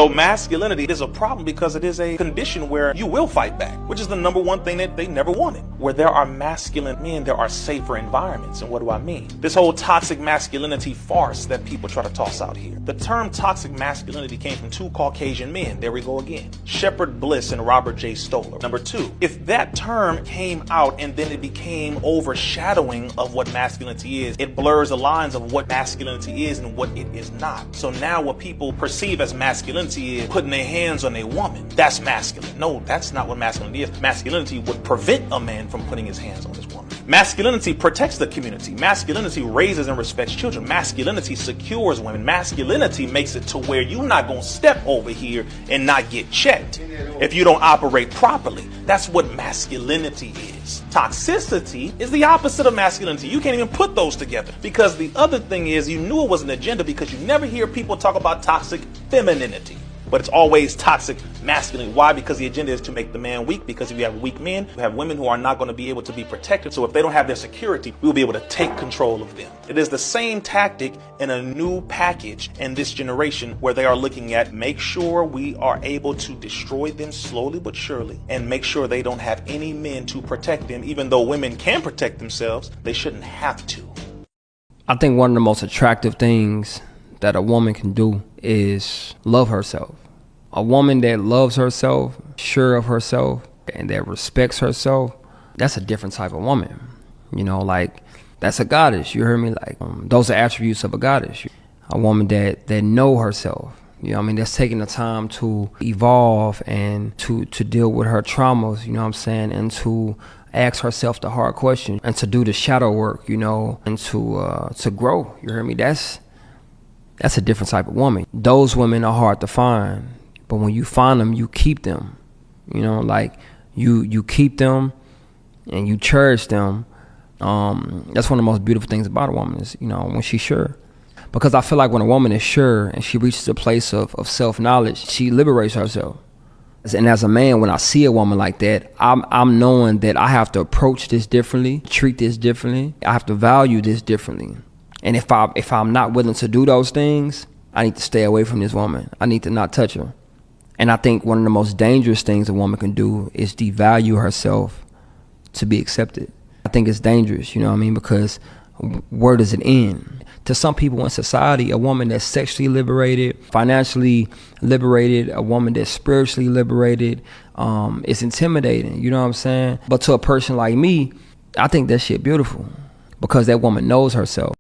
So masculinity is a problem because it is a condition where you will fight back, which is the number one thing that they never wanted. Where there are masculine men, there are safer environments. And what do I mean? This whole toxic masculinity farce that people try to toss out here. The term toxic masculinity came from two Caucasian men. There we go again. Shepard Bliss and Robert J. Stoller. Number two, if that term came out and then it became overshadowing of what masculinity is, it blurs the lines of what masculinity is and what it is not. So now what people perceive as masculinity is putting their hands on a woman. That's masculine. No, that's not what masculinity is. Masculinity would prevent a man from putting his hands on his woman. Masculinity protects the community. Masculinity raises and respects children. Masculinity secures women. Masculinity makes it to where you're not going to step over here and not get checked if you don't operate properly. That's what masculinity is. Toxicity is the opposite of masculinity. You can't even put those together, because the other thing is you knew it was an agenda because you never hear people talk about toxic femininity. But it's always toxic masculinity. Why? Because the agenda is to make the man weak, because if you have weak men, you have women who are not going to be able to be protected. So if they don't have their security, we'll be able to take control of them. It is the same tactic in a new package in this generation, where they are looking at make sure we are able to destroy them slowly but surely, and make sure they don't have any men to protect them. Even though women can protect themselves, they shouldn't have to. I think one of the most attractive things that a woman can do is love herself. A woman that loves herself, sure of herself, and that respects herself, that's a different type of woman. You know, like, that's a goddess. You heard me? Like, those are attributes of a goddess. A woman that know herself. You know what I mean? That's taking the time to evolve and to deal with her traumas, you know what I'm saying? And to ask herself the hard questions and to do the shadow work, you know, and to grow. You heard me? That's a different type of woman. Those women are hard to find, but when you find them, you keep them. You know, like you keep them and you cherish them. That's one of the most beautiful things about a woman is, you know, when she's sure. Because I feel like when a woman is sure and she reaches a place of self-knowledge, she liberates herself. And as a man, when I see a woman like that, I'm knowing that I have to approach this differently, treat this differently. I have to value this differently. And if I'm not willing to do those things, I need to stay away from this woman. I need to not touch her. And I think one of the most dangerous things a woman can do is devalue herself to be accepted. I think it's dangerous, you know what I mean? Because where does it end? To some people in society, a woman that's sexually liberated, financially liberated, a woman that's spiritually liberated, it's intimidating, you know what I'm saying? But to a person like me, I think that shit beautiful, because that woman knows herself.